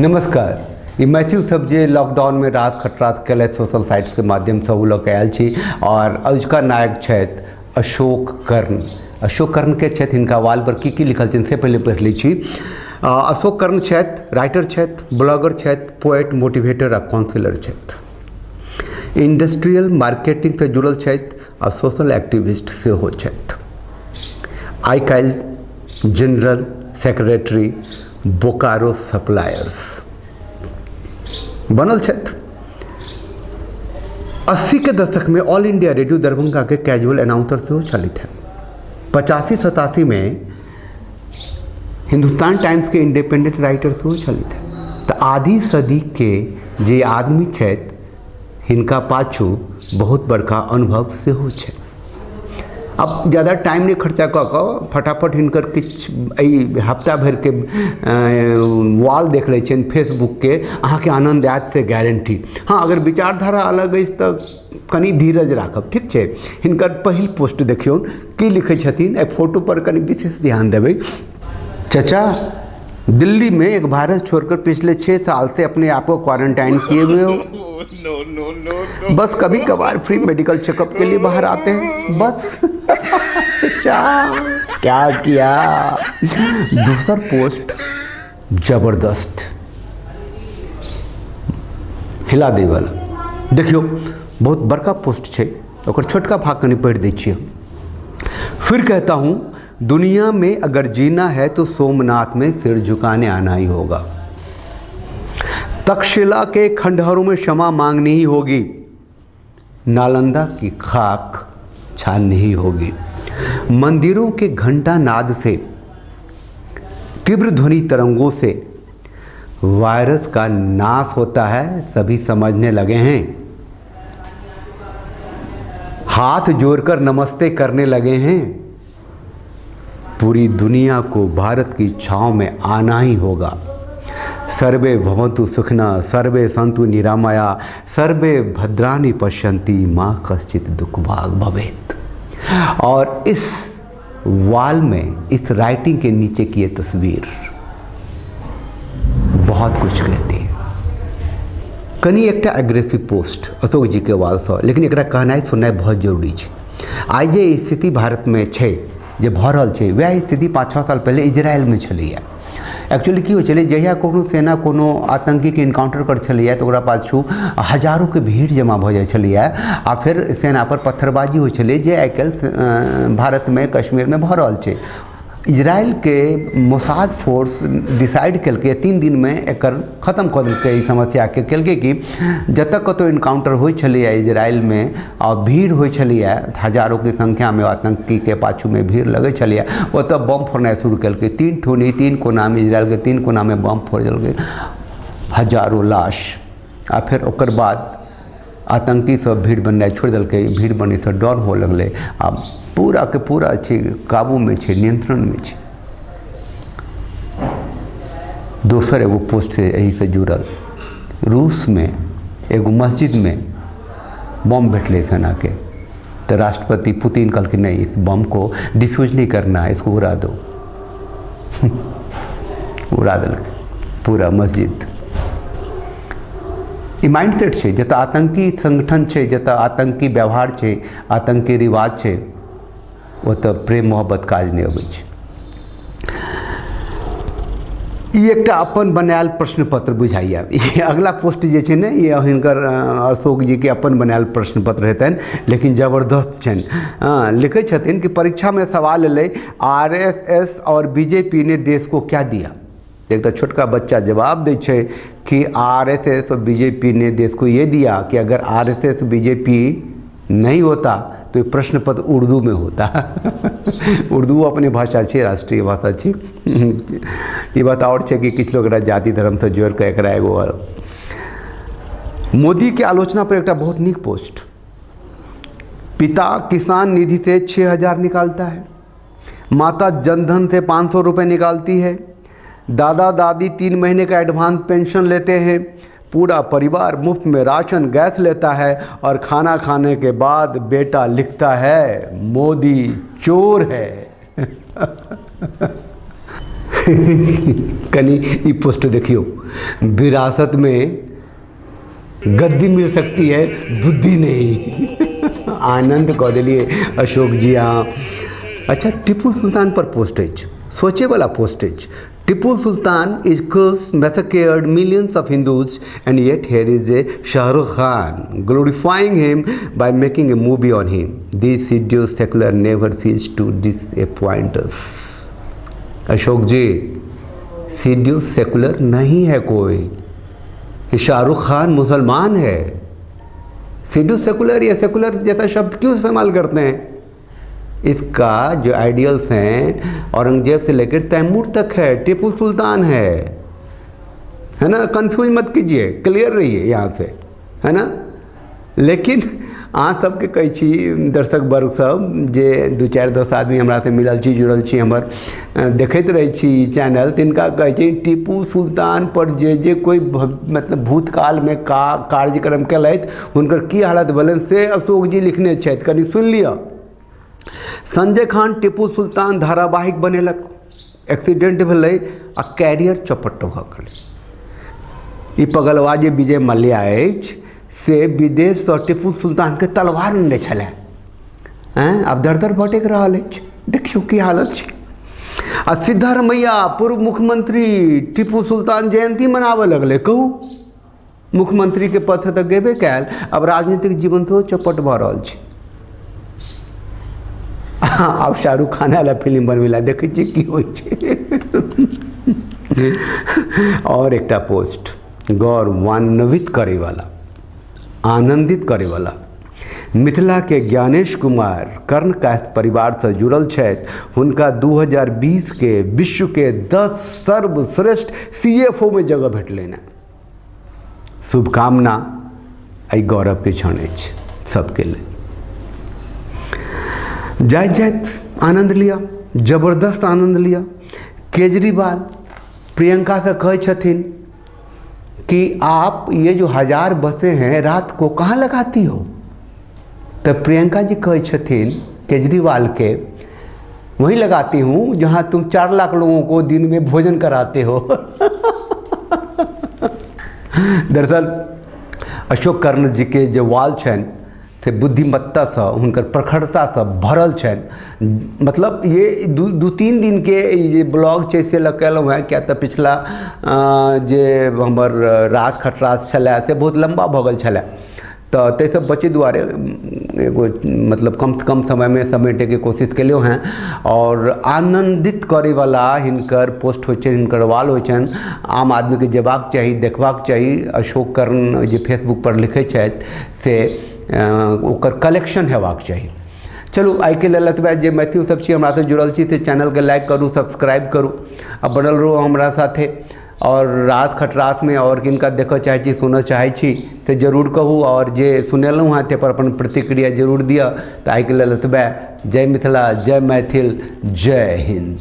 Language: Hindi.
नमस्कार। ये मैथ्यू सब जे लॉकडाउन में रात खटरात कल सोशल साइट्स के माध्यम से वो लोग आयल छी और अजुका नायक छथि अशोक कर्ण। अशोक कर्ण के छथि, हिनका वाल पर की लिखल छनि से पहले पढ़ि लै छी। अशोक कर्ण छथि, राइटर छथि, ब्लॉगर छथि, पोएट, मोटिवेटर आ काउंसलर छथि। इंडस्ट्रियल मार्केटिंग से जुड़ल छथि आ सोशल एक्टिविस्ट सेहो छथि। आइ काल्हि जनरल सेक्रेटरी बोकारो सप्लायर्स बनल छथि। 80 के दशक में ऑल इंडिया रेडियो दरभंगा के कैजुअल अनाउंसर सेहो छलथि हैं। 85-87 में हिंदुस्तान टाइम्स के इंडिपेंडेंट राइटर सेहो छलथि हैं। तो आधी सदी के जे आदमी छथि हिनका पाछू बहुत बड़का अनुभव सेहो छै। अब ज़्यादा टाइम नहीं खर्चा कऽ फटाफट हिनकर किछु हफ्ता भर के वाल देख लै छियनि फेसबुक के, अहाँके आनंद आयत से गारंटी। हाँ, अगर विचारधारा अलग अछि तऽ कनी धीरज राखब, ठीक छै। हिनकर पहिल पोस्ट देखियौ की लिखै छथिन, एहि फोटो पर कनी विशेष ध्यान देबै। चचा, दिल्ली में एक वायरस छोड़कर पिछले 6 साल से अपने आप को क्वारंटाइन किए हुए हो। बस कभी कभार फ्री मेडिकल चेकअप के लिए बाहर आते हैं, बस। चचा क्या किया। दूसरा पोस्ट जबरदस्त, हिला दे वाला। देखियो बहुत बड़का पोस्ट छै, ओकर छोटका भाग कनी पढ़ि दै छियै। फिर कहता हूँ, दुनिया में अगर जीना है तो सोमनाथ में सिर झुकाने आना ही होगा। तक्षशिला के खंडहरों में क्षमा मांगनी ही होगी। नालंदा की खाक छाननी ही होगी। मंदिरों के घंटा नाद से, तीव्र ध्वनि तरंगों से वायरस का नाश होता है, सभी समझने लगे हैं। हाथ जोड़कर नमस्ते करने लगे हैं। पूरी दुनिया को भारत की छांव में आना ही होगा। सर्वे भवन्तु सुखिनः, सर्वे सन्तु निरामया, सर्वे भद्राणि पश्यन्ति, माँ कश्चित् दुःखभाग् भवेत्। और इस वाल में, इस राइटिंग के नीचे की ये तस्वीर बहुत कुछ कहती है। कनी एकटा एग्रेसिव पोस्ट अशोक जी के वाल से, लेकिन एकरा कहनाइ सुननाइ बहुत जरूरी छै। आइ जे स्थिति भारत में छै, जे भऽ रहल छै, वएह स्थिति 5-6 साल पहले इजराइल में छलैया। एक्चुअली की होइ छलै, जहिया कोनो सेना कोनो आतंकी के इनकाउंटर कर छलैया तऽ ओकरा पाछू हजारों के भीड़ जमा भऽ जाइ छलैया आ फिर सेना पर पत्थरबाजी होइ छलै, जे आइ काल्हि भारत में कश्मीर में भऽ रहल छै। इजराइल के मोसाद फोर्स डिसाइड केलकै 3 दिन में एकर खत्म कऽ देलकै ई समस्या के। केलकै कि जतऽ कतौ इनकाउंटर होइ छलैया इजराइल में आ भीड़ होइ छलैया हजारों की संख्या में, आतंकी के पाछू में भीड़ लगै छलैया, ओतऽ बम फोड़नाइ शुरू केलकै। 3 ठोनी 3 कोना में, इजराइल के 3 कोना में बम फोड़ देलकै, हजारों लाश। आ फिर ओकर बाद आतंकी सब भीड़ बननाइ छोड़ि देलकै, भीड़ बनै से डर हो लगलै। आब पूरा के पूरा छै, काबू में छै, नियंत्रण में छै। दोसर एगो पोस्ट से यही से जुड़ल, रूस में एगो मस्जिद में बम भेटले सेना के, तो राष्ट्रपति पुतिन कहलकै नहीं, इस बम को डिफ्यूज नहीं करना है, इसको उड़ा दो। उड़ा देलकै पूरा मस्जिद। ई माइंडसेट छै, जतऽ आतंकी संगठन छै, जतऽ आतंकी व्यवहार छै, आतंकी रिवाज छै, ओतऽ प्रेम मोहब्बत काज नहीं अबै छै। ई एकटा अपन बनायल प्रश्न पत्र बुझाइया। अगला पोस्ट जे छै ने, ये हिनकर अशोक जी के अपन बनायल प्रश्न पत्र हेतनि, लेकिन जबरदस्त छनि। लिखै छथिन कि परीक्षा में सवाल एलै, आरएसएस और बीजेपी ने देश को क्या दिया। एक छोटका बच्चा जवाब दे छे कि आरएसएस और बीजेपी ने देश को ये दिया कि अगर आरएसएस बीजेपी नहीं होता तो ये प्रश्न पत्र उर्दू में होता। उर्दू अपने भाषा छे, राष्ट्रीय भाषा छे। ये बात और छे कि किछु लोग जाति धर्म से जोड़ के एकरा एगो। मोदी के आलोचना पर एक बहुत नीक पोस्ट। पिता किसान निधि से 6,000 निकालता है, माता जनधन से 500 रुपये निकालती है, दादा दादी 3 महीने का एडवांस पेंशन लेते हैं, पूरा परिवार मुफ्त में राशन गैस लेता है और खाना खाने के बाद बेटा लिखता है मोदी चोर है। कनी ई पोस्ट देखियो, विरासत में गद्दी मिल सकती है, बुद्धि नहीं। आनंद कह दिलिए अशोक जी। हाँ अच्छा, टीपू सुल्तान पर पोस्टेज, सोचे वाला postage. Tipu Sultan is cursed, massacred millions of Hindus, and yet here is a Shah Rukh Khan glorifying him by making a movie on him. This hideous secular never cease to disappoint us. Ashok ji, hideous secular नहीं है कोई, ये शाहरुख खान मुसलमान है। hideous secular या सेकुलर जैसा शब्द क्यों इस्तेमाल करते हैं? इसका जो आइडियल्स हैं औरंगजेब से लेकर तैमूर तक है, टीपू सुल्तान है ना। कंफ्यूज मत कीजिए, क्लियर रहिए यहाँ से, है ना। लेकिन अहाँ सबके कहै छी दर्शक वर्ग सब जे 2-4-10 आदमी हमरा से मिलल छी, जुड़ल छी, हमर देखैत रहै छी चैनल, तिनका कहै छी टीपू सुल्तान पर जे कोई मतलब भूतकाल में कार्यक्रम केलथि हुनकर की हालत भेलनि से अशोक जी लिखने छथि, कनि सुनि लिअ। संजय खान टीपू सुल्तान धारावाहिक बनेलक, एक्सीडेंट भेलै आ कैरियर चौपट भऽ गेलै। ई पगलवा जे विजय मल्ल्या अछि से विदेश सँ टीपू सुल्तान के तलवार लेने छलै, आब दर दर भटकि रहल अछि, देखियौ की हालत छै। आ सिद्धारमैया पूर्व मुख्यमंत्री टीपू सुल्तान जयंती मनाबऽ लगलै। कहू, मुख्यमंत्री के पद तऽ गेबे कयल, अब राजनीतिक जीवन तो चौपट भऽ रहल छै। अब शाहरुख खान वाला फिल्म बनवेला देखै छी की होइ छै। और एकटा पोस्ट गौरवान्वित करे वाला, आनंदित करे वाला, मिथिला के ज्ञानेश कुमार कर्णकायस्थ परिवार से जुड़ल छथि। हुनका 2020 के विश्व के 10 सर्वश्रेष्ठ CFO में जगह भेटलनि। शुभकामना, एहि गौरव के क्षण अछि सबके लिए। जायत आनंद लिया, जबरदस्त आनंद लिया। केजरीवाल प्रियंका से कहे छथिन कि आप ये जो 1000 बसें हैं रात को कहाँ लगाती हो? तो प्रियंका जी कहे छथिन केजरीवाल के, वहीं लगाती हूँ जहाँ तुम 4 लाख लोगों को दिन में भोजन कराते हो। दरअसल अशोक कर्ण जी के जो वाल छन से बुद्धिमत्ता से, हुनकर प्रखरता से भरल छन। मतलब ये 2-3 दिन के ये ब्लॉग छै से केलहुँ हैं, क्या तो पिछला जे हमर राज खटराज छलै से बहुत लंबा भऽ गेल छलै, तो ताहिसँ बचे दुआरे एगो मतलब कम से कम समय में समेटे के कोशिश केलियो हैं। और आनंदित करे वाला हिनकर पोस्ट होइ छनि, हिनकर वाल होइ छनि, आम आदमी के जेबाक चाही, देखबाक चाही। अशोक कर्ण जे फेसबुक पर लिखै छथि से ओकर कलेक्शन हेबाक चाही। चलू आइ के लेल एतबे। जे मैथिल सब छी हमरा से जुड़ल छी से चैनल के लाइक करू, सब्सक्राइब करू आ बनल रहू हमरा साथे। और राज खटरात में और किनका देखऽ चाहै छी, सुनऽ चाहै छी से जरूर कहू। और जे सुनेलहुँ हैं ते पर अपन प्रतिक्रिया जरूर दिअ। तऽ आइ के लेल एतबे। जय मिथिला, जय मैथिल, जय हिंद।